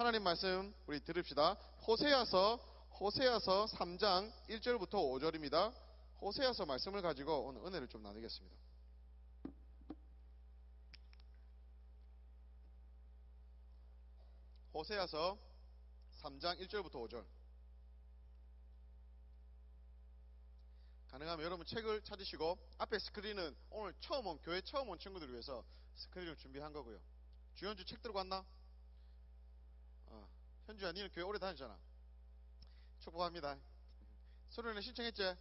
하나님 말씀 우리 들읍시다. 호세아서 3장 1절부터 5절입니다. 호세아서 말씀을 가지고 오늘 은혜를 좀 나누겠습니다. 호세아서 3장 1절부터 5절. 가능하면 여러분 책을 찾으시고 앞에 스크린은 오늘 교회 처음 온 친구들을 위해서 스크린을 준비한 거고요. 주현주 책 들고 왔나? 현주야, 니는 교회 오래 다녔잖아. 축복합니다. 소련에 신청했지?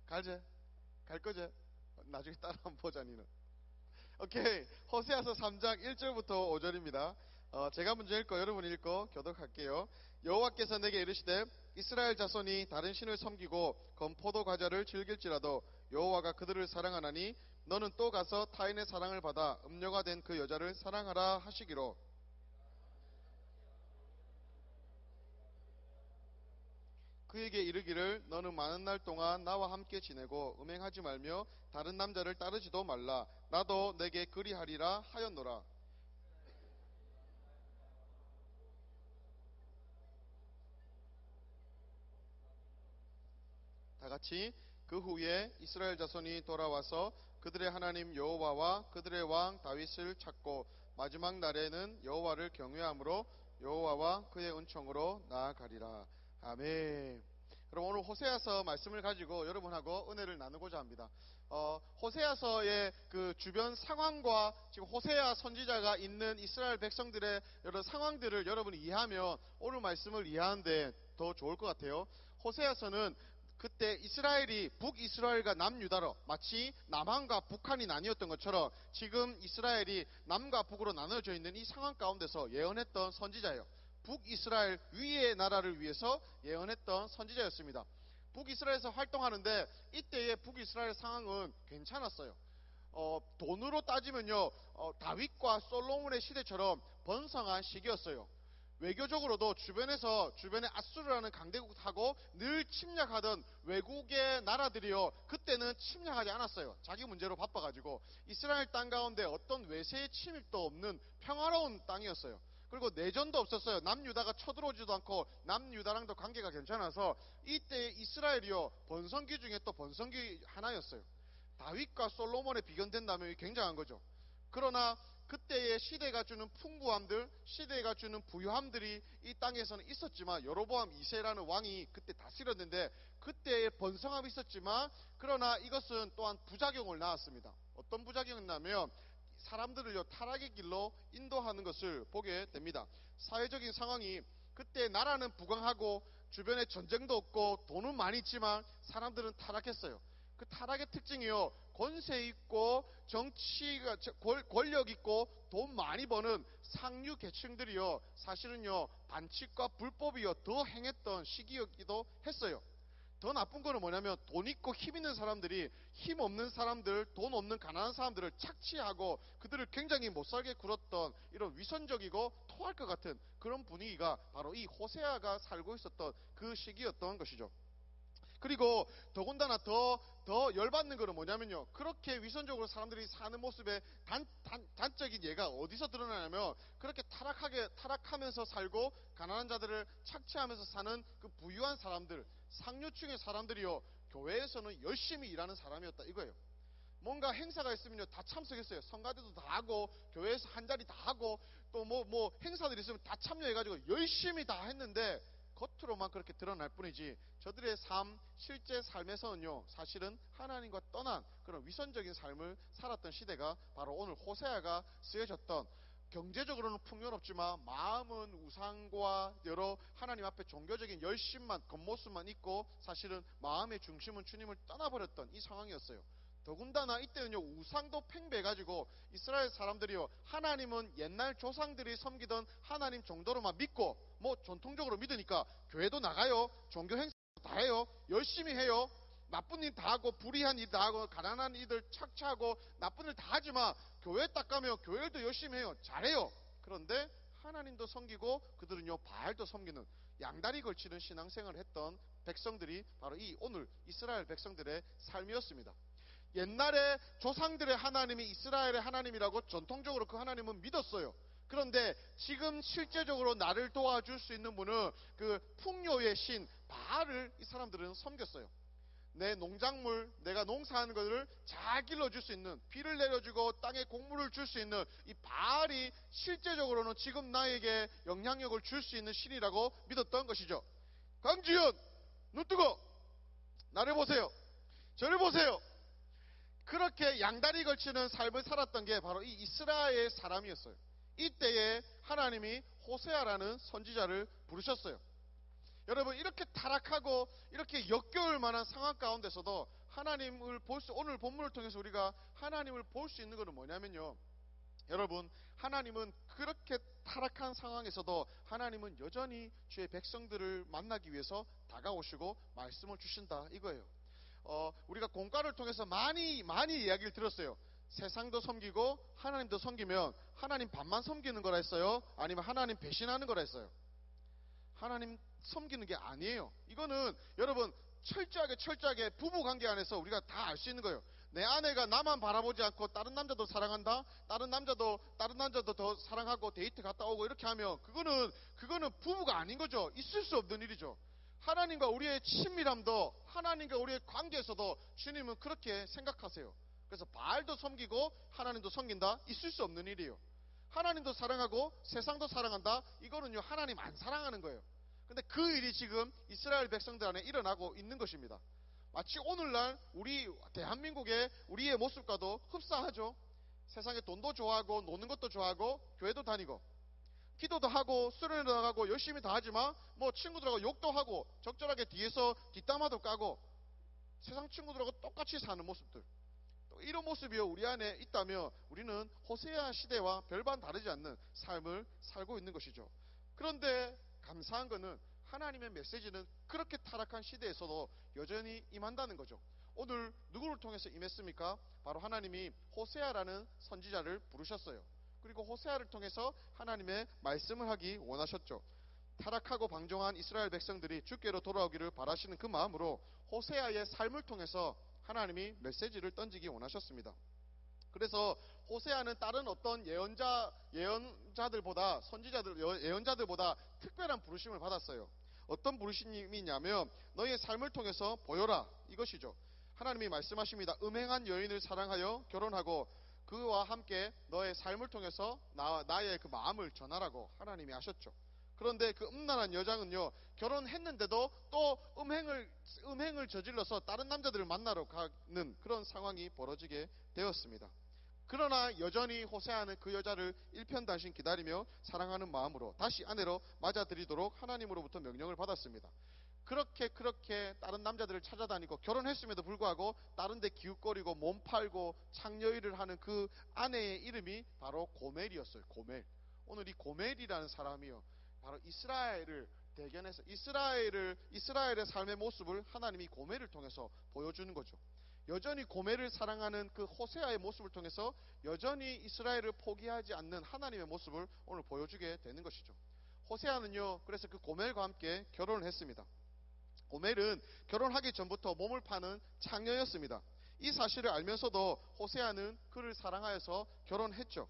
갈 거지? 나중에 따라 한번 보자, 니는. 오케이. 호세아서 3장 1절부터 5절입니다. 제가 먼저 읽고 여러분이 읽고 교독할게요. 여호와께서 내게 이르시되 이스라엘 자손이 다른 신을 섬기고 건포도 과자를 즐길지라도 여호와가 그들을 사랑하나니 너는 또 가서 타인의 사랑을 받아 음녀가 된 그 여자를 사랑하라 하시기로 그에게 이르기를 너는 많은 날 동안 나와 함께 지내고 음행하지 말며 다른 남자를 따르지도 말라. 나도 내게 그리하리라 하였노라. 다같이 그 후에 이스라엘 자손이 돌아와서 그들의 하나님 여호와와 그들의 왕 다윗을 찾고 마지막 날에는 여호와를 경외함으로 여호와와 그의 은총으로 나아가리라. 아멘. 그럼 오늘 호세아서 말씀을 가지고 여러분하고 은혜를 나누고자 합니다. 호세아서의 그 주변 상황과 지금 호세아 선지자가 있는 이스라엘 백성들의 여러 상황들을 여러분이 이해하면 오늘 말씀을 이해하는데 더 좋을 것 같아요. 호세아서는 그때 이스라엘이 북이스라엘과 남유다로 마치 남한과 북한이 나뉘었던 것처럼 지금 이스라엘이 남과 북으로 나눠져 있는 이 상황 가운데서 예언했던 선지자예요. 북이스라엘 위의 나라를 위해서 예언했던 선지자였습니다. 북이스라엘에서 활동하는데 이때의 북이스라엘 상황은 괜찮았어요. 돈으로 따지면요, 다윗과 솔로몬의 시대처럼 번성한 시기였어요. 외교적으로도 주변에 아수르라는 강대국하고 늘 침략하던 외국의 나라들이요, 그때는 침략하지 않았어요. 자기 문제로 바빠가지고 이스라엘 땅 가운데 어떤 외세의 침입도 없는 평화로운 땅이었어요. 그리고 내전도 없었어요. 남유다가 쳐들어오지도 않고 남유다랑도 관계가 괜찮아서 이때 이스라엘이요, 번성기 중에 또 번성기 하나였어요. 다윗과 솔로몬에 비견된다면 굉장한 거죠. 그러나 그때의 시대가 주는 풍부함들, 시대가 주는 부유함들이 이 땅에서는 있었지만, 여로보암 2세라는 왕이 그때 다스렸는데 그때의 번성함이 있었지만, 그러나 이것은 또한 부작용을 낳았습니다. 어떤 부작용이냐면 사람들을 타락의 길로 인도하는 것을 보게 됩니다. 사회적인 상황이 그때 나라는 부강하고 주변에 전쟁도 없고 돈은 많이 있지만 사람들은 타락했어요. 그 타락의 특징이요, 권세 있고 정치가 권력 있고 돈 많이 버는 상류 계층들이요, 사실은요 반칙과 불법이요 더 행했던 시기이기도 했어요. 더 나쁜 거는 뭐냐면 돈 있고 힘 있는 사람들이 힘 없는 사람들, 돈 없는 가난한 사람들을 착취하고 그들을 굉장히 못살게 굴었던 이런 위선적이고 토할 것 같은 그런 분위기가 바로 이 호세아가 살고 있었던 그 시기였던 것이죠. 그리고 더군다나 더 열받는 거는 뭐냐면요, 그렇게 위선적으로 사람들이 사는 모습의 단적인 예가 어디서 드러나냐면, 그렇게 타락하면서 살고 가난한 자들을 착취하면서 사는 그 부유한 사람들, 상류층의 사람들이요, 교회에서는 열심히 일하는 사람이었다 이거예요. 뭔가 행사가 있으면요 다 참석했어요. 성가대도 다 하고 교회에서 한자리 다 하고 또 뭐 행사들이 있으면 다 참여해가지고 열심히 다 했는데 겉으로만 그렇게 드러날 뿐이지 저들의 실제 삶에서는요, 사실은 하나님과 떠난 그런 위선적인 삶을 살았던 시대가 바로 오늘 호세아가 쓰여졌던, 경제적으로는 풍요롭지만 마음은 우상과 여러 하나님 앞에 종교적인 열심만, 겉모습만 있고 사실은 마음의 중심은 주님을 떠나버렸던 이 상황이었어요. 더군다나 이때는요, 우상도 팽배해가지고 이스라엘 사람들이요, 하나님은 옛날 조상들이 섬기던 하나님 정도로만 믿고, 뭐 전통적으로 믿으니까 교회도 나가요, 종교 행사도 다 해요, 열심히 해요, 나쁜 일 다 하고 불의한 일 다 하고 가난한 이들 착취하고 나쁜 일 다 하지만 교회 딱 가면 교회도 열심히 해요, 잘해요. 그런데 하나님도 섬기고 그들은요 바알도 섬기는 양다리 걸치는 신앙생활을 했던 백성들이 바로 이 오늘 이스라엘 백성들의 삶이었습니다. 옛날에 조상들의 하나님이 이스라엘의 하나님이라고 전통적으로 그 하나님은 믿었어요. 그런데 지금 실제적으로 나를 도와줄 수 있는 분은 그 풍요의 신 바알을 이 사람들은 섬겼어요. 내 농작물, 내가 농사하는 것을 잘 길러줄 수 있는, 비를 내려주고 땅에 곡물을 줄 수 있는 이 바알이 실제적으로는 지금 나에게 영향력을 줄 수 있는 신이라고 믿었던 것이죠. 강지현, 눈 뜨고 나를 보세요. 저를 보세요. 그렇게 양다리 걸치는 삶을 살았던 게 바로 이 이스라엘 사람이었어요. 이때에 하나님이 호세아라는 선지자를 부르셨어요. 여러분, 이렇게 타락하고 이렇게 역겨울 만한 상황 가운데서도 하나님을 오늘 본문을 통해서 우리가 하나님을 볼 수 있는 것은 뭐냐면요, 여러분, 하나님은 그렇게 타락한 상황에서도 하나님은 여전히 주의 백성들을 만나기 위해서 다가오시고 말씀을 주신다, 이거예요. 우리가 공과를 통해서 많이 이야기를 들었어요. 세상도 섬기고 하나님도 섬기면 하나님 반만 섬기는 거라 했어요? 아니면 하나님 배신하는 거라 했어요? 하나님 섬기는 게 아니에요. 이거는 여러분 철저하게 부부관계 안에서 우리가 다 알 수 있는 거예요. 내 아내가 나만 바라보지 않고 다른 남자도 사랑한다, 다른 남자도 더 사랑하고 데이트 갔다 오고 이렇게 하면 그거는 부부가 아닌 거죠. 있을 수 없는 일이죠. 하나님과 우리의 친밀함도, 하나님과 우리의 관계에서도 주님은 그렇게 생각하세요. 그래서 바알도 섬기고 하나님도 섬긴다, 있을 수 없는 일이에요. 하나님도 사랑하고 세상도 사랑한다, 이거는요 하나님 안 사랑하는 거예요. 근데 그 일이 지금 이스라엘 백성들 안에 일어나고 있는 것입니다. 마치 오늘날 우리 대한민국의 우리의 모습과도 흡사하죠. 세상에 돈도 좋아하고 노는 것도 좋아하고 교회도 다니고 기도도 하고 수련회도 나가고 열심히 다 하지만 뭐 친구들하고 욕도 하고 적절하게 뒤에서 뒷담화도 까고 세상 친구들하고 똑같이 사는 모습들, 또 이런 모습이 우리 안에 있다면 우리는 호세아 시대와 별반 다르지 않는 삶을 살고 있는 것이죠. 그런데 감사한 것은 하나님의 메시지는 그렇게 타락한 시대에서도 여전히 임한다는 거죠. 오늘 누구를 통해서 임했습니까? 바로 하나님이 호세아라는 선지자를 부르셨어요. 그리고 호세아를 통해서 하나님의 말씀을 하기 원하셨죠. 타락하고 방종한 이스라엘 백성들이 주께로 돌아오기를 바라시는 그 마음으로 호세아의 삶을 통해서 하나님이 메시지를 던지기 원하셨습니다. 그래서 호세아는 다른 어떤 예언자들보다 예언자들보다 특별한 부르심을 받았어요. 어떤 부르심이냐면 너희의 삶을 통해서 보여라, 이것이죠. 하나님이 말씀하십니다. 음행한 여인을 사랑하여 결혼하고 그와 함께 너의 삶을 통해서 나의 그 마음을 전하라고 하나님이 하셨죠. 그런데 그 음란한 여장은요, 결혼했는데도 또 음행을 저질러서 다른 남자들을 만나러 가는 그런 상황이 벌어지게 되었습니다. 그러나 여전히 호세아는 그 여자를 일편단심 기다리며 사랑하는 마음으로 다시 아내로 맞아들이도록 하나님으로부터 명령을 받았습니다. 그렇게 다른 남자들을 찾아다니고 결혼했음에도 불구하고 다른 데 기웃거리고 몸 팔고 창녀일을 하는 그 아내의 이름이 바로 고멜이었어요. 고멜. 오늘 이 고멜이라는 사람이요, 바로 이스라엘을 대견해서 이스라엘의 삶의 모습을 하나님이 고멜을 통해서 보여주는 거죠. 여전히 고멜을 사랑하는 그 호세아의 모습을 통해서 여전히 이스라엘을 포기하지 않는 하나님의 모습을 오늘 보여주게 되는 것이죠. 호세아는요, 그래서 그 고멜과 함께 결혼을 했습니다. 고멜은 결혼하기 전부터 몸을 파는 창녀였습니다. 이 사실을 알면서도 호세아는 그를 사랑하여서 결혼했죠.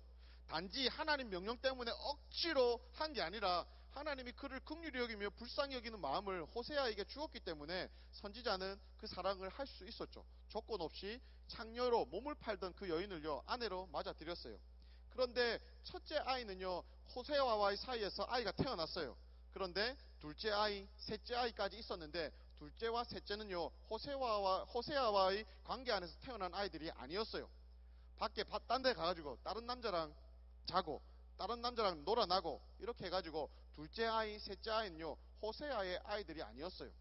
단지 하나님 명령 때문에 억지로 한 게 아니라 하나님이 그를 긍휼히 여기며 불쌍히 여기는 마음을 호세아에게 주었기 때문에 선지자는 그 사랑을 할 수 있었죠. 조건 없이 창녀로 몸을 팔던 그 여인을요, 아내로 맞아들였어요. 그런데 첫째 아이는요, 호세아와의 사이에서 아이가 태어났어요. 그런데 둘째 아이, 셋째 아이까지 있었는데 둘째와 셋째는요, 호세아와의 관계 안에서 태어난 아이들이 아니었어요. 밖에 딴 데 가가지고 다른 남자랑 자고 다른 남자랑 놀아나고 이렇게 해가지고 둘째 아이, 셋째 아이는요, 호세아의 아이들이 아니었어요.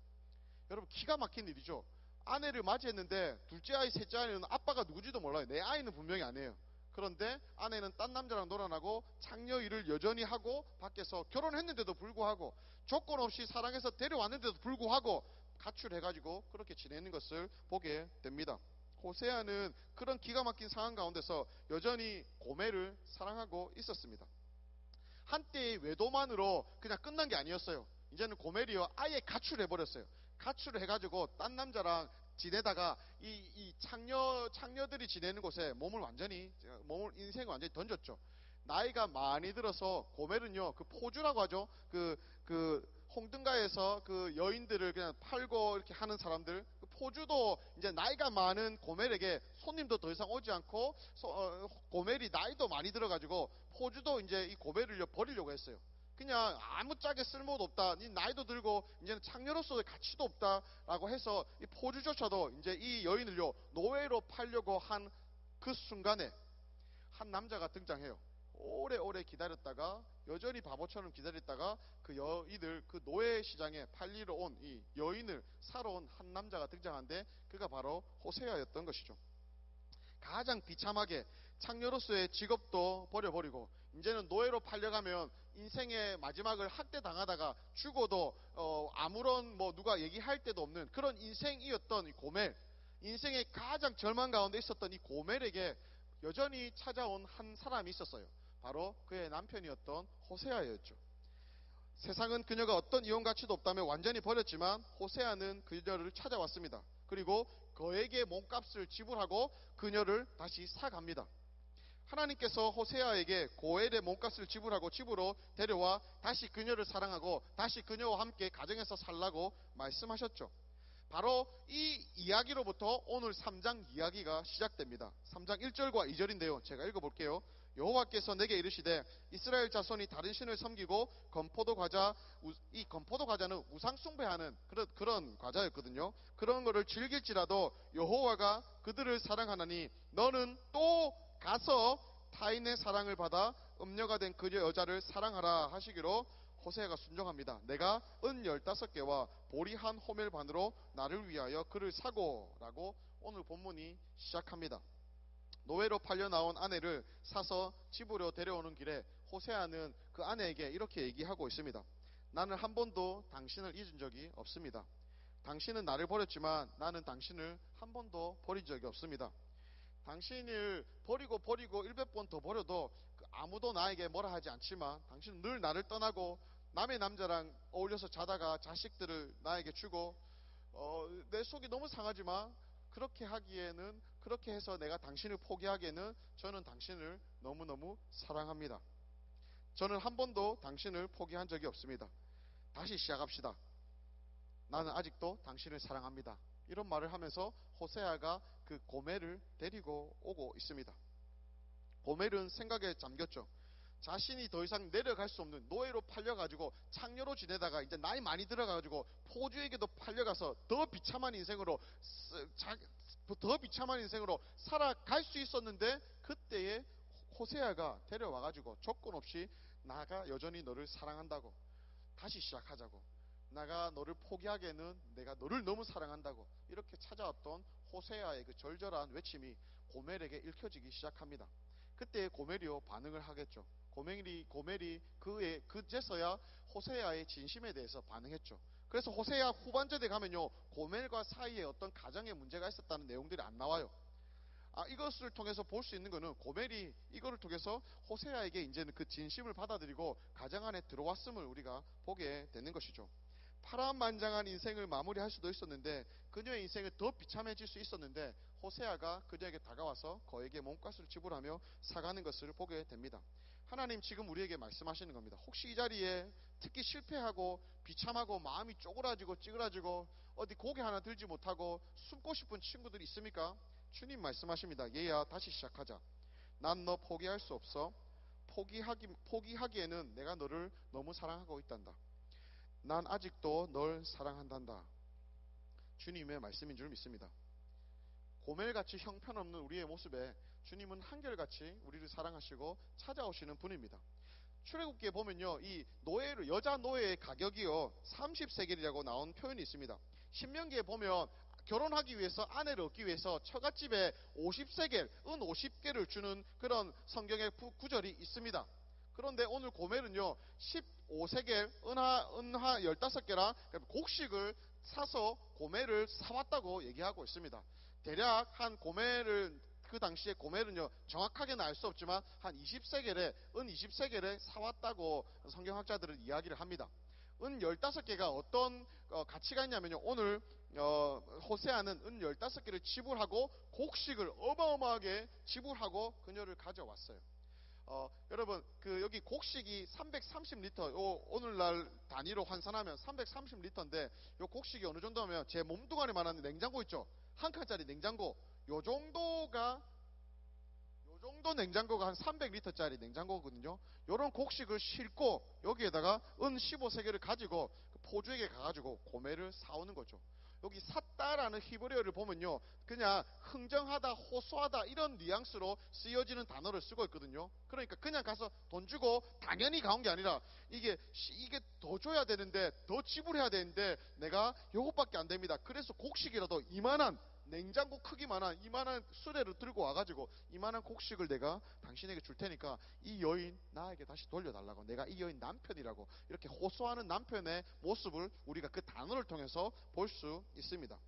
여러분, 기가 막힌 일이죠. 아내를 맞이했는데 둘째 아이, 셋째 아이는 아빠가 누구지도 몰라요. 내 아이는 분명히 아니에요. 그런데 아내는 딴 남자랑 놀아나고 창녀 일을 여전히 하고 밖에서 결혼했는데도 불구하고 조건 없이 사랑해서 데려왔는데도 불구하고 가출해가지고 그렇게 지내는 것을 보게 됩니다. 호세아는 그런 기가 막힌 상황 가운데서 여전히 고멜을 사랑하고 있었습니다. 한때의 외도만으로 그냥 끝난 게 아니었어요. 이제는 고멜이요, 아예 가출해버렸어요. 가출을 해가지고 딴 남자랑 지내다가 이 창녀들이 지내는 곳에 인생을 완전히 던졌죠. 나이가 많이 들어서 고멜은요, 그 포주라고 하죠. 그 홍등가에서 그 여인들을 그냥 팔고 이렇게 하는 사람들, 그 포주도 이제 나이가 많은 고멜에게 손님도 더 이상 오지 않고, 고멜이 나이도 많이 들어가지고 포주도 이제 이 고멜을 버리려고 했어요. 그냥 아무짝에 쓸모도 없다. 이 나이도 들고 이제는 창녀로서의 가치도 없다라고 해서 이 포주조차도 이제 이 여인을요 노예로 팔려고 한 그 순간에 한 남자가 등장해요. 오래오래 기다렸다가 여전히 바보처럼 기다렸다가 그 여인을 그 노예 시장에 팔리러 온 이 여인을 사러 온 한 남자가 등장하는데 그가 바로 호세아였던 것이죠. 가장 비참하게 창녀로서의 직업도 버려버리고 이제는 노예로 팔려가면 인생의 마지막을 학대당하다가 죽어도 아무런 뭐 누가 얘기할 데도 없는 그런 인생이었던 이 고멜, 인생의 가장 절망 가운데 있었던 이 고멜에게 여전히 찾아온 한 사람이 있었어요. 바로 그의 남편이었던 호세아였죠. 세상은 그녀가 어떤 이용 가치도 없다며 완전히 버렸지만 호세아는 그녀를 찾아왔습니다. 그리고 그에게 몸값을 지불하고 그녀를 다시 사갑니다. 하나님께서 호세아에게 고엘의 몸값을 지불하고 집으로 데려와 다시 그녀를 사랑하고 다시 그녀와 함께 가정에서 살라고 말씀하셨죠. 바로 이 이야기로부터 오늘 3장 이야기가 시작됩니다. 3장 1절과 2절인데요. 제가 읽어볼게요. 여호와께서 내게 이르시되 이스라엘 자손이 다른 신을 섬기고 이 건포도 과자는 우상 숭배하는 그런 과자였거든요. 그런 거를 즐길지라도 여호와가 그들을 사랑하나니 너는 또 가서 타인의 사랑을 받아 음녀가 된 그 여자를 사랑하라 하시기로 호세아가 순종합니다. 내가 은 15개와 보리 한 호멜 반으로 나를 위하여 그를 사고라고 오늘 본문이 시작합니다. 노예로 팔려 나온 아내를 사서 집으로 데려오는 길에 호세아는 그 아내에게 이렇게 얘기하고 있습니다. 나는 한 번도 당신을 잊은 적이 없습니다. 당신은 나를 버렸지만 나는 당신을 한 번도 버린 적이 없습니다. 당신을 버리고 100번 더 버려도 아무도 나에게 뭐라 하지 않지만 당신은 늘 나를 떠나고 남의 남자랑 어울려서 자다가 자식들을 나에게 주고 내 속이 너무 상하지만 그렇게 해서 내가 당신을 포기하기에는 저는 당신을 너무너무 사랑합니다. 저는 한 번도 당신을 포기한 적이 없습니다. 다시 시작합시다. 나는 아직도 당신을 사랑합니다. 이런 말을 하면서 호세아가 그 고멜을 데리고 오고 있습니다. 고멜은 생각에 잠겼죠. 자신이 더 이상 내려갈 수 없는 노예로 팔려가지고 창녀로 지내다가 이제 나이 많이 들어가가지고 포주에게도 팔려가서 더 비참한 인생으로 살아갈 수 있었는데 그때에 호세아가 데려와가지고 조건 없이 나가 여전히 너를 사랑한다고, 다시 시작하자고, 내가 너를 포기하기에는 내가 너를 너무 사랑한다고 이렇게 찾아왔던 호세아의 그 절절한 외침이 고멜에게 읽혀지기 시작합니다. 그때 고멜이요 반응을 하겠죠. 고멜이 그제서야 호세아의 진심에 대해서 반응했죠. 그래서 호세아 후반절에 가면요 고멜과 사이에 어떤 가정의 문제가 있었다는 내용들이 안 나와요. 이것을 통해서 볼 수 있는 것은 고멜이 이거를 통해서 호세아에게 이제는 그 진심을 받아들이고 가정 안에 들어왔음을 우리가 보게 되는 것이죠. 파란만장한 인생을 마무리할 수도 있었는데 그녀의 인생이 더 비참해질 수 있었는데 호세아가 그녀에게 다가와서 그에게 몸값을 지불하며 사가는 것을 보게 됩니다. 하나님 지금 우리에게 말씀하시는 겁니다. 혹시 이 자리에 특히 실패하고 비참하고 마음이 쪼그라지고 찌그라지고 어디 고개 하나 들지 못하고 숨고 싶은 친구들이 있습니까? 주님 말씀하십니다. 얘야 다시 시작하자. 난 너 포기할 수 없어. 포기하기에는 내가 너를 너무 사랑하고 있단다. 난 아직도 널 사랑한단다. 주님의 말씀인 줄 믿습니다. 고멜같이 형편없는 우리의 모습에 주님은 한결같이 우리를 사랑하시고 찾아오시는 분입니다. 출애굽기에 보면요 이 노예를 여자 노예의 가격이요 30세겔이라고 나온 표현이 있습니다. 신명기에 보면 결혼하기 위해서 아내를 얻기 위해서 처갓집에 50세겔 은 50개를 주는 그런 성경의 구절이 있습니다. 그런데 오늘 고멜은요 15세겔 은하 15개라 곡식을 사서 고멜을 사왔다고 얘기하고 있습니다. 대략 한 고멜을 그 당시에 고멜은요 정확하게는 알 수 없지만 한 20세겔에 은 20세겔에 사왔다고 성경학자들은 이야기를 합니다. 은 15개가 어떤 가치가 있냐면요 오늘 호세아는 은 15개를 지불하고 곡식을 어마어마하게 지불하고 그녀를 가져왔어요. 여러분 여기 곡식이 330리터, 오늘날 단위로 환산하면 330리터인데 요 곡식이 어느 정도면 제 몸뚱아리만한 냉장고 있죠. 한 칸짜리 냉장고, 요 정도 냉장고가 한 300리터짜리 냉장고거든요. 요런 곡식을 싣고 여기에다가 은 15세겔을 가지고 포주에게 가가지고 고매를 사오는 거죠. 여기 샀다라는 히브리어를 보면요, 그냥 흥정하다, 호소하다 이런 뉘앙스로 쓰여지는 단어를 쓰고 있거든요. 그러니까 그냥 가서 돈 주고 당연히 가온 게 아니라 이게 더 줘야 되는데, 더 지불해야 되는데 내가 요것밖에 안 됩니다. 그래서 곡식이라도 이만한 냉장고 크기만한 이만한 수레를 들고 와가지고 이만한 곡식을 내가 당신에게 줄 테니까 이 여인 나에게 다시 돌려달라고, 내가 이 여인 남편이라고 이렇게 호소하는 남편의 모습을 우리가 그 단어를 통해서 볼 수 있습니다.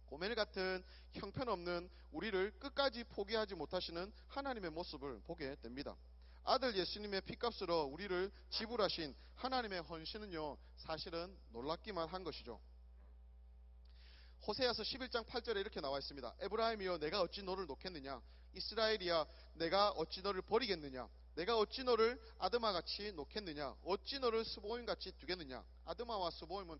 고멜 같은 형편없는 우리를 끝까지 포기하지 못하시는 하나님의 모습을 보게 됩니다. 아들 예수님의 피값으로 우리를 지불하신 하나님의 헌신은요, 사실은 놀랍기만 한 것이죠. 호세아서 11장 8절에 이렇게 나와 있습니다. 에브라임이여 내가 어찌 너를 놓겠느냐, 이스라엘이야 내가 어찌 너를 버리겠느냐, 내가 어찌 너를 아드마같이 놓겠느냐, 어찌 너를 스보임같이 두겠느냐. 아드마와 스보임은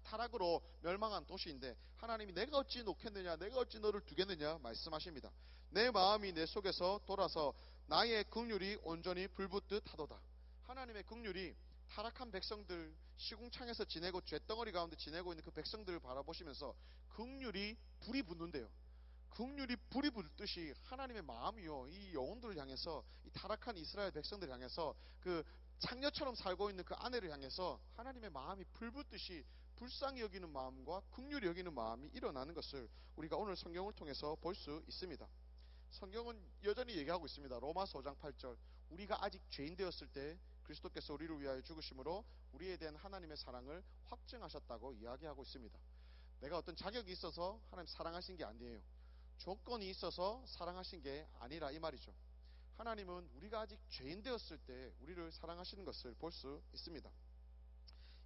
타락으로 멸망한 도시인데 하나님이 내가 어찌 놓겠느냐, 내가 어찌 너를 두겠느냐 말씀하십니다. 내 마음이 내 속에서 돌아서 나의 긍휼이 온전히 불붙듯 하도다. 하나님의 긍휼이 타락한 백성들, 시궁창에서 지내고 쇳덩어리 가운데 지내고 있는 그 백성들을 바라보시면서 긍휼이 불이 붙는데요. 긍휼이 불이 붙듯이 하나님의 마음이요, 이 영혼들을 향해서, 이 타락한 이스라엘 백성들을 향해서, 그 창녀처럼 살고 있는 그 아내를 향해서 하나님의 마음이 불붙듯이 불쌍히 여기는 마음과 긍휼히 여기는 마음이 일어나는 것을 우리가 오늘 성경을 통해서 볼 수 있습니다. 성경은 여전히 얘기하고 있습니다. 로마서 5장 8절, 우리가 아직 죄인 되었을 때 그리스도께서 우리를 위하여 죽으심으로 우리에 대한 하나님의 사랑을 확증하셨다고 이야기하고 있습니다. 내가 어떤 자격이 있어서 하나님 사랑하신 게 아니에요. 조건이 있어서 사랑하신 게 아니라 이 말이죠. 하나님은 우리가 아직 죄인 되었을 때 우리를 사랑하시는 것을 볼 수 있습니다.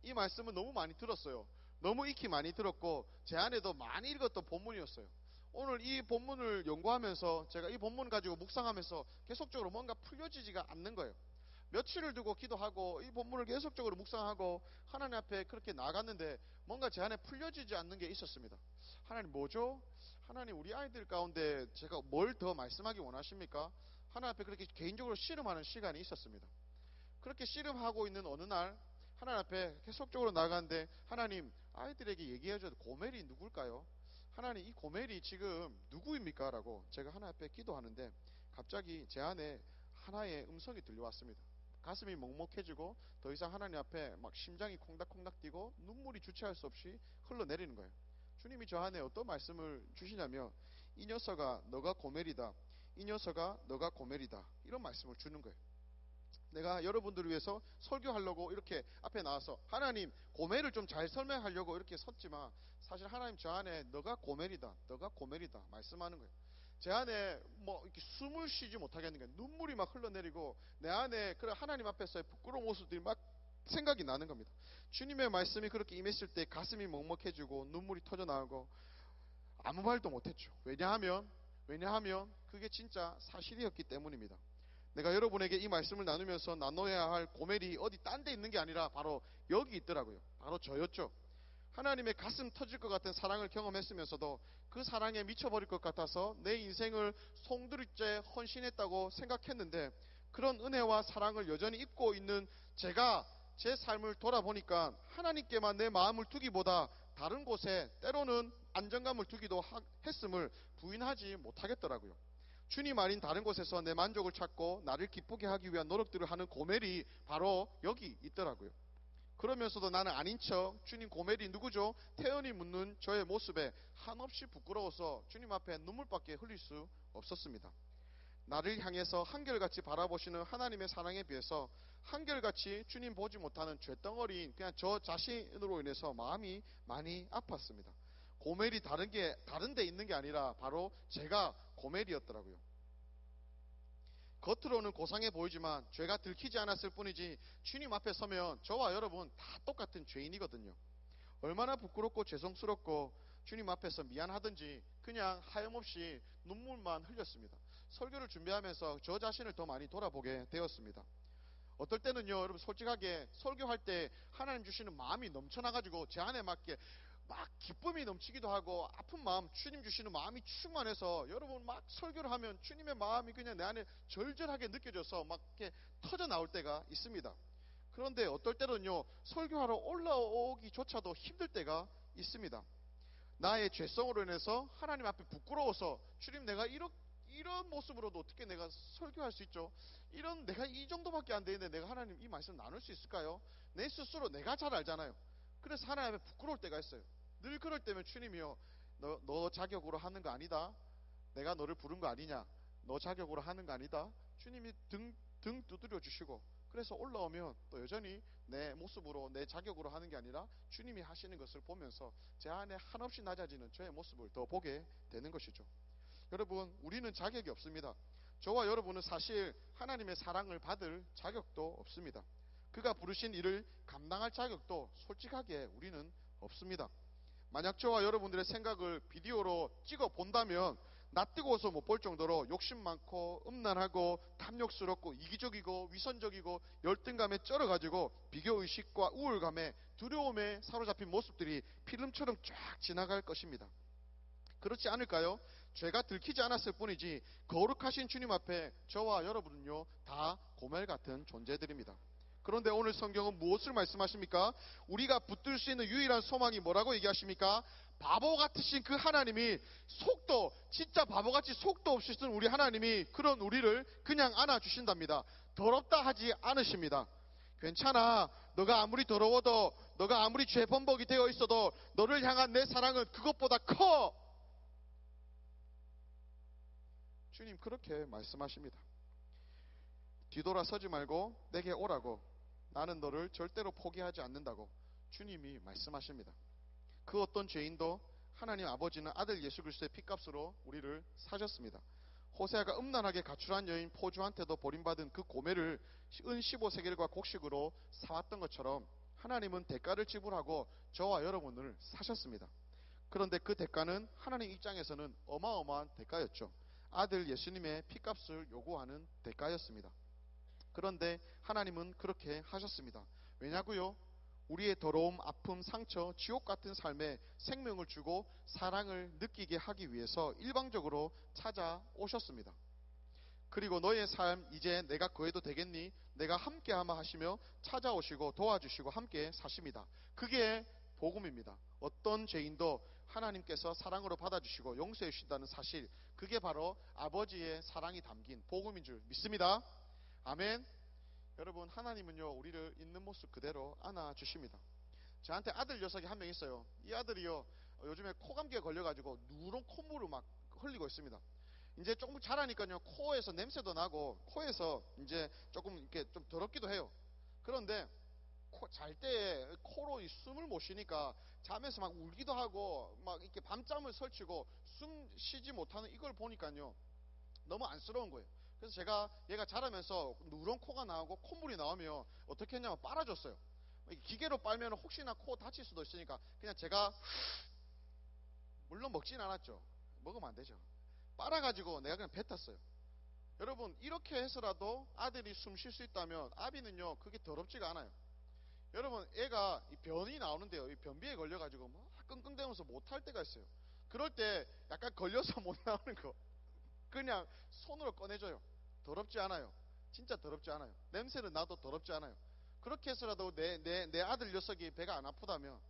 이 말씀은 너무 많이 들었어요. 너무 익히 많이 들었고 제 안에도 많이 읽었던 본문이었어요. 오늘 이 본문을 연구하면서 제가 이 본문 가지고 묵상하면서 계속적으로 뭔가 풀려지지가 않는 거예요. 며칠을 두고 기도하고 이 본문을 계속적으로 묵상하고 하나님 앞에 그렇게 나갔는데 뭔가 제 안에 풀려지지 않는 게 있었습니다. 하나님 뭐죠? 하나님 우리 아이들 가운데 제가 뭘 더 말씀하기 원하십니까? 하나님 앞에 그렇게 개인적으로 씨름하는 시간이 있었습니다. 그렇게 씨름하고 있는 어느 날 하나님 앞에 계속적으로 나가는데 하나님, 아이들에게 얘기해줘도 고멜이 누굴까요? 하나님, 이 고멜이 지금 누구입니까? 라고 제가 하나님 앞에 기도하는데 갑자기 제 안에 하나의 음성이 들려왔습니다. 가슴이 먹먹해지고 더 이상 하나님 앞에 막 심장이 콩닥콩닥 뛰고 눈물이 주체할 수 없이 흘러내리는 거예요. 주님이 저 안에 어떤 말씀을 주시냐면, 이 녀석아 너가 고멜이다, 이 녀석아 너가 고멜이다, 이런 말씀을 주는 거예요. 내가 여러분들을 위해서 설교하려고 이렇게 앞에 나와서 하나님 고멜을 좀 잘 설명하려고 이렇게 섰지만 사실 하나님 저 안에 너가 고멜이다, 너가 고멜이다 말씀하는 거예요. 제 안에 뭐 이렇게 숨을 쉬지 못하겠는 거예요. 눈물이 막 흘러내리고 내 안에 그런 하나님 앞에서의 부끄러운 모습들이 막 생각이 나는 겁니다. 주님의 말씀이 그렇게 임했을 때 가슴이 먹먹해지고 눈물이 터져 나오고 아무 말도 못했죠. 왜냐하면 그게 진짜 사실이었기 때문입니다. 내가 여러분에게 이 말씀을 나누면서 나눠야 할 고멜이 어디 딴 데 있는 게 아니라 바로 여기 있더라고요. 바로 저였죠. 하나님의 가슴 터질 것 같은 사랑을 경험했으면서도 그 사랑에 미쳐버릴 것 같아서 내 인생을 송두리째 헌신했다고 생각했는데, 그런 은혜와 사랑을 여전히 입고 있는 제가 제 삶을 돌아보니까 하나님께만 내 마음을 두기보다 다른 곳에 때로는 안정감을 두기도 했음을 부인하지 못하겠더라고요. 주님 아닌 다른 곳에서 내 만족을 찾고 나를 기쁘게 하기 위한 노력들을 하는 고멜이 바로 여기 있더라고요. 그러면서도 나는 아닌 척 주님 고멜이 누구죠? 태연히 묻는 저의 모습에 한없이 부끄러워서 주님 앞에 눈물밖에 흘릴 수 없었습니다. 나를 향해서 한결같이 바라보시는 하나님의 사랑에 비해서 한결같이 주님 보지 못하는 쇳덩어리인 그냥 저 자신으로 인해서 마음이 많이 아팠습니다. 고멜이 다른 데 있는 게 아니라 바로 제가 고멜이었더라고요. 겉으로는 고상해 보이지만 죄가 들키지 않았을 뿐이지 주님 앞에 서면 저와 여러분 다 똑같은 죄인이거든요. 얼마나 부끄럽고 죄송스럽고 주님 앞에서 미안하든지 그냥 하염없이 눈물만 흘렸습니다. 설교를 준비하면서 저 자신을 더 많이 돌아보게 되었습니다. 어떨 때는요, 여러분 솔직하게 설교할 때 하나님 주시는 마음이 넘쳐나가지고 제 안에 맞게 막 기쁨이 넘치기도 하고 아픈 마음, 주님 주시는 마음이 충만해서 여러분 막 설교를 하면 주님의 마음이 그냥 내 안에 절절하게 느껴져서 막 이렇게 터져 나올 때가 있습니다. 그런데 어떨 때는요, 설교하러 올라오기조차도 힘들 때가 있습니다. 나의 죄성으로 인해서 하나님 앞에 부끄러워서 주님 내가 이런 모습으로도 어떻게 내가 설교할 수 있죠? 내가 이 정도밖에 안 되는데 내가 하나님 이 말씀 나눌 수 있을까요? 내 스스로 내가 잘 알잖아요. 그래서 하나님 앞에 부끄러울 때가 있어요. 늘 그럴 때면 주님이요, 너 자격으로 하는 거 아니다. 내가 너를 부른 거 아니냐. 너 자격으로 하는 거 아니다. 주님이 등 두드려 주시고, 그래서 올라오면 또 여전히 내 모습으로 내 자격으로 하는 게 아니라 주님이 하시는 것을 보면서 제 안에 한없이 낮아지는 저의 모습을 더 보게 되는 것이죠. 여러분, 우리는 자격이 없습니다. 저와 여러분은 사실 하나님의 사랑을 받을 자격도 없습니다. 그가 부르신 일을 감당할 자격도 솔직하게 우리는 없습니다. 만약 저와 여러분들의 생각을 비디오로 찍어 본다면 낯뜨거워서 못 볼 정도로 욕심 많고 음란하고 탐욕스럽고 이기적이고 위선적이고 열등감에 쩔어가지고 비교의식과 우울감에 두려움에 사로잡힌 모습들이 필름처럼 쫙 지나갈 것입니다. 그렇지 않을까요? 죄가 들키지 않았을 뿐이지 거룩하신 주님 앞에 저와 여러분은요 다 고멜 같은 존재들입니다. 그런데 오늘 성경은 무엇을 말씀하십니까? 우리가 붙들 수 있는 유일한 소망이 뭐라고 얘기하십니까? 바보 같으신 그 하나님이 진짜 바보같이 속도 없이 쓴 우리 하나님이 그런 우리를 그냥 안아주신답니다. 더럽다 하지 않으십니다. 괜찮아. 너가 아무리 더러워도, 너가 아무리 죄 범벅이 되어 있어도 너를 향한 내 사랑은 그것보다 커. 주님 그렇게 말씀하십니다. 뒤돌아서지 말고 내게 오라고. 나는 너를 절대로 포기하지 않는다고 주님이 말씀하십니다. 그 어떤 죄인도 하나님 아버지는 아들 예수 그리스도의 피값으로 우리를 사셨습니다. 호세아가 음란하게 가출한 여인 포주한테도 버림받은 그 고멜을 은 15세겔과 곡식으로 사왔던 것처럼 하나님은 대가를 지불하고 저와 여러분을 사셨습니다. 그런데 그 대가는 하나님 입장에서는 어마어마한 대가였죠. 아들 예수님의 피값을 요구하는 대가였습니다. 그런데 하나님은 그렇게 하셨습니다. 왜냐고요? 우리의 더러움, 아픔, 상처, 지옥 같은 삶에 생명을 주고 사랑을 느끼게 하기 위해서 일방적으로 찾아오셨습니다. 그리고 너의 삶 이제 내가 구해도 되겠니? 내가 함께하마 하시며 찾아오시고 도와주시고 함께 사십니다. 그게 복음입니다. 어떤 죄인도 하나님께서 사랑으로 받아주시고 용서해 주신다는 사실, 그게 바로 아버지의 사랑이 담긴 복음인 줄 믿습니다. 아멘. 여러분, 하나님은요 우리를 있는 모습 그대로 안아주십니다. 저한테 아들 녀석이 한 명 있어요. 이 아들이요 요즘에 코감기에 걸려가지고 누런 콧물을 막 흘리고 있습니다. 이제 조금 자라니까요 코에서 냄새도 나고 코에서 이제 조금 이렇게 좀 더럽기도 해요. 그런데 잘 때 코로 숨을 못 쉬니까 잠에서 막 울기도 하고 막 이렇게 밤잠을 설치고 숨 쉬지 못하는 이걸 보니까요 너무 안쓰러운 거예요. 그래서 제가 얘가 자라면서 누런 코가 나오고 콧물이 나오면 어떻게 했냐면 빨아줬어요. 기계로 빨면 혹시나 코 다칠 수도 있으니까 그냥 제가, 물론 먹진 않았죠. 먹으면 안 되죠. 빨아가지고 내가 그냥 뱉었어요. 여러분, 이렇게 해서라도 아들이 숨 쉴 수 있다면 아비는요 그게 더럽지가 않아요. 여러분, 애가 변이 나오는데요, 이 변비에 걸려가지고 막 끙끙대면서 못할 때가 있어요. 그럴 때 약간 걸려서 못 나오는 거 그냥 손으로 꺼내줘요. 더럽지 않아요. 진짜 더럽지 않아요. 냄새는 나도 더럽지 않아요. 그렇게 해서라도 내 아들 녀석이 배가 안 아프다면,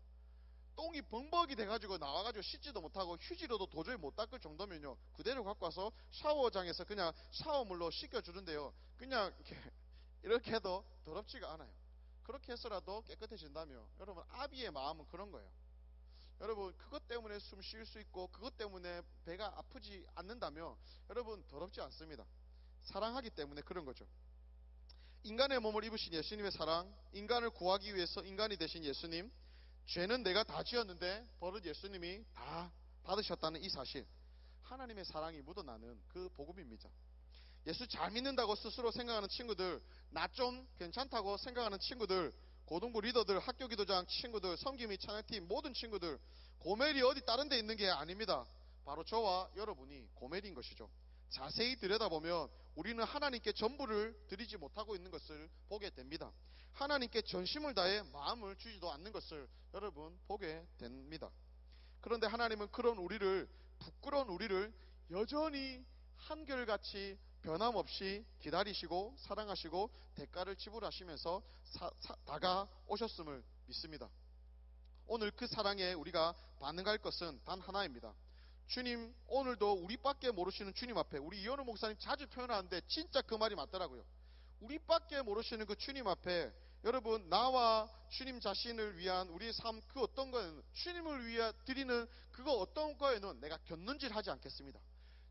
똥이 벙벅이 돼가지고 나와가지고 씻지도 못하고 휴지로도 도저히 못 닦을 정도면요 그대로 갖고 와서 샤워장에서 그냥 샤워물로 씻겨주는데요 그냥 이렇게 해도 더럽지가 않아요. 그렇게 해서라도 깨끗해진다며, 여러분 아비의 마음은 그런 거예요. 여러분, 그것 때문에 숨 쉴 수 있고 그것 때문에 배가 아프지 않는다면 여러분 더럽지 않습니다. 사랑하기 때문에 그런 거죠. 인간의 몸을 입으신 예수님의 사랑, 인간을 구하기 위해서 인간이 되신 예수님, 죄는 내가 다 지었는데 벌은 예수님이 다 받으셨다는 이 사실, 하나님의 사랑이 묻어나는 그 복음입니다. 예수 잘 믿는다고 스스로 생각하는 친구들, 나 좀 괜찮다고 생각하는 친구들, 고등부 리더들, 학교 기도장 친구들, 섬김 및 찬양팀 모든 친구들, 고멜이 어디 다른 데 있는 게 아닙니다. 바로 저와 여러분이 고멜인 것이죠. 자세히 들여다보면 우리는 하나님께 전부를 드리지 못하고 있는 것을 보게 됩니다. 하나님께 전심을 다해 마음을 주지도 않는 것을 여러분 보게 됩니다. 그런데 하나님은 그런 우리를, 부끄러운 우리를 여전히 한결같이 변함없이 기다리시고 사랑하시고 대가를 지불하시면서 다가오셨음을 믿습니다. 오늘 그 사랑에 우리가 반응할 것은 단 하나입니다. 주님, 오늘도 우리밖에 모르시는 주님 앞에, 우리 이현우 목사님 자주 표현하는데 진짜 그 말이 맞더라고요. 우리밖에 모르시는 그 주님 앞에 여러분, 나와 주님 자신을 위한 우리의 삶 그 어떤 거에는, 주님을 위해 드리는 그거 어떤 거에는 내가 곁눈질 하지 않겠습니다.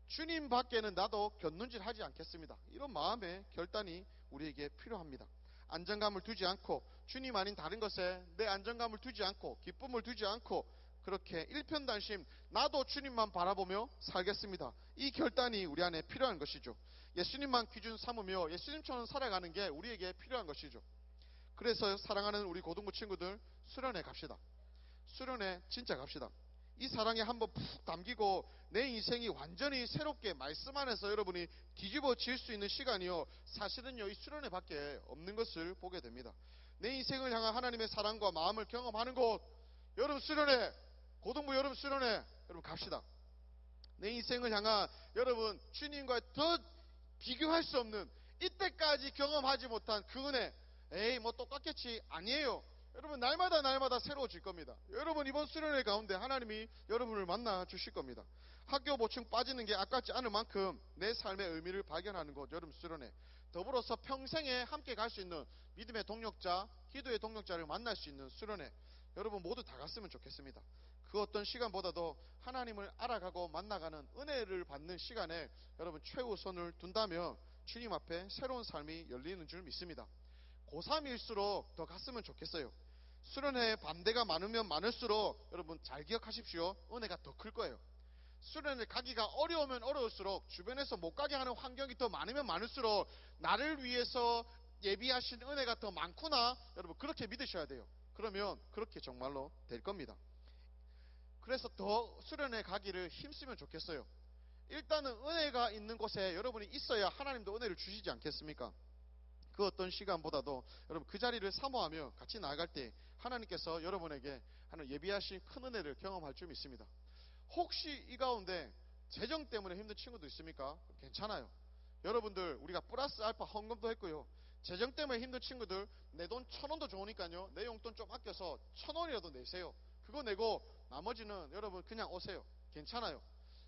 주님 밖에는 나도 곁눈질 하지 않겠습니다. 이런 마음의 결단이 우리에게 필요합니다. 안정감을 두지 않고, 주님 아닌 다른 것에 내 안정감을 두지 않고, 기쁨을 두지 않고, 그렇게 일편단심 나도 주님만 바라보며 살겠습니다. 이 결단이 우리 안에 필요한 것이죠. 예수님만 기준 삼으며 예수님처럼 살아가는 게 우리에게 필요한 것이죠. 그래서 사랑하는 우리 고등부 친구들, 수련회 갑시다. 수련회 진짜 갑시다. 이 사랑에 한번 푹 담기고 내 인생이 완전히 새롭게 말씀 안에서 여러분이 뒤집어질 수 있는 시간이요, 사실은요 이 수련회 밖에 없는 것을 보게 됩니다. 내 인생을 향한 하나님의 사랑과 마음을 경험하는 곳, 여러분 수련회, 고등부 여러분 수련회 여러분 갑시다. 내 인생을 향한 여러분 주님과 더 비교할 수 없는, 이때까지 경험하지 못한 그 은혜, 에이 뭐 똑같겠지, 아니에요. 여러분 날마다 새로워질 겁니다. 여러분 이번 수련회 가운데 하나님이 여러분을 만나 주실 겁니다. 학교 보충 빠지는 게 아깝지 않을 만큼 내 삶의 의미를 발견하는 곳, 여러분 수련회. 더불어서 평생에 함께 갈 수 있는 믿음의 동력자, 기도의 동력자를 만날 수 있는 수련회, 여러분 모두 다 갔으면 좋겠습니다. 그 어떤 시간보다도 하나님을 알아가고 만나가는 은혜를 받는 시간에 여러분 최우선을 둔다면 주님 앞에 새로운 삶이 열리는 줄 믿습니다. 고3일수록 더 갔으면 좋겠어요. 수련회에 반대가 많으면 많을수록 여러분 잘 기억하십시오. 은혜가 더 클 거예요. 수련회 가기가 어려우면 어려울수록, 주변에서 못 가게 하는 환경이 더 많으면 많을수록 나를 위해서 예비하신 은혜가 더 많구나, 여러분 그렇게 믿으셔야 돼요. 그러면 그렇게 정말로 될 겁니다. 그래서 더 수련회 가기를 힘쓰면 좋겠어요. 일단은 은혜가 있는 곳에 여러분이 있어야 하나님도 은혜를 주시지 않겠습니까? 그 어떤 시간보다도 여러분 그 자리를 사모하며 같이 나아갈 때 하나님께서 여러분에게 하는 예비하신 큰 은혜를 경험할 줄 믿습니다. 혹시 이 가운데 재정 때문에 힘든 친구도 있습니까? 괜찮아요. 여러분들 우리가 플러스 알파 헌금도 했고요. 재정 때문에 힘든 친구들, 내 돈 1,000원도 좋으니까요, 내 용돈 좀 아껴서 1,000원이라도 내세요. 그거 내고 나머지는 여러분 그냥 오세요. 괜찮아요.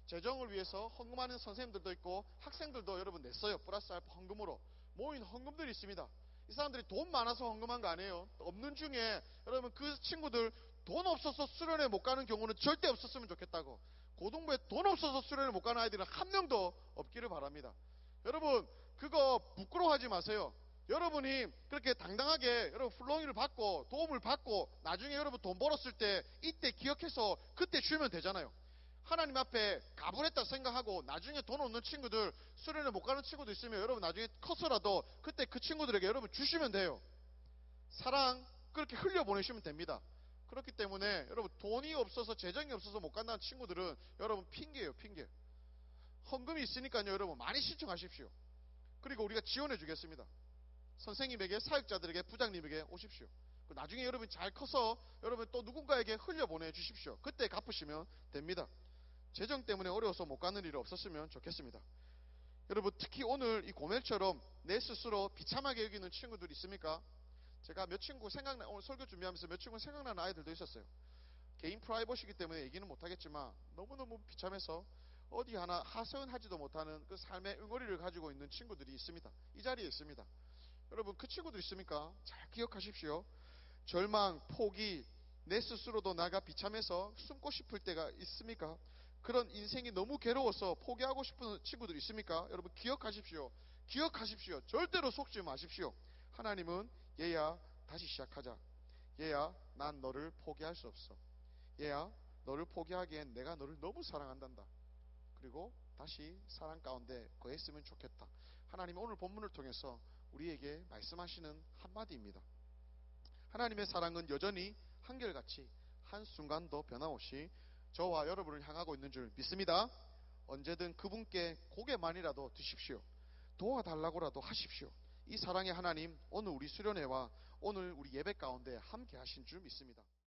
재정을 위해서 헌금하는 선생님들도 있고 학생들도 여러분 냈어요. 플러스 알파 헌금으로 모인 헌금들이 있습니다. 이 사람들이 돈 많아서 헌금한 거 아니에요. 없는 중에 여러분 그 친구들 돈 없어서 수련회 못 가는 경우는 절대 없었으면 좋겠다고. 고등부에 돈 없어서 수련회 못 가는 아이들은 한 명도 없기를 바랍니다. 여러분 그거 부끄러워하지 마세요. 여러분이 그렇게 당당하게 여러분 플로잉을 받고 도움을 받고 나중에 여러분 돈 벌었을 때 이때 기억해서 그때 주면 되잖아요. 하나님 앞에 가불했다 생각하고 나중에 돈 없는 친구들, 수련회 못 가는 친구도 있으면 여러분 나중에 커서라도 그때 그 친구들에게 여러분 주시면 돼요. 사랑 그렇게 흘려보내시면 됩니다. 그렇기 때문에 여러분 돈이 없어서 재정이 없어서 못 간다는 친구들은 여러분 핑계예요, 핑계. 헌금이 있으니까요 여러분 많이 신청하십시오. 그리고 우리가 지원해 주겠습니다. 선생님에게, 사역자들에게, 부장님에게 오십시오. 나중에 여러분 잘 커서 여러분 또 누군가에게 흘려보내 주십시오. 그때 갚으시면 됩니다. 재정 때문에 어려워서 못 가는 일이 없었으면 좋겠습니다. 여러분 특히 오늘 이 고멜처럼 내 스스로 비참하게 여기는 친구들 있습니까? 제가 몇 친구 오늘 설교 준비하면서 몇 친구 생각나는 아이들도 있었어요. 개인 프라이버시기 때문에 얘기는 못하겠지만 너무너무 비참해서 어디 하나 하소연하지도 못하는 그 삶의 응어리를 가지고 있는 친구들이 있습니다. 이 자리에 있습니다. 여러분 그 친구들 있습니까? 잘 기억하십시오. 절망, 포기, 내 스스로도 나가 비참해서 숨고 싶을 때가 있습니까? 그런 인생이 너무 괴로워서 포기하고 싶은 친구들 있습니까? 여러분 기억하십시오. 기억하십시오. 절대로 속지 마십시오. 하나님은 얘야 다시 시작하자. 얘야 난 너를 포기할 수 없어. 얘야 너를 포기하기엔 내가 너를 너무 사랑한단다. 그리고 다시 사랑 가운데 거했으면 좋겠다. 하나님이 오늘 본문을 통해서 우리에게 말씀하시는 한마디입니다. 하나님의 사랑은 여전히 한결같이 한순간도 변함없이 저와 여러분을 향하고 있는 줄 믿습니다. 언제든 그분께 고개만이라도 드십시오. 도와달라고라도 하십시오. 이 사랑의 하나님, 오늘 우리 수련회와 오늘 우리 예배 가운데 함께 하신 줄 믿습니다.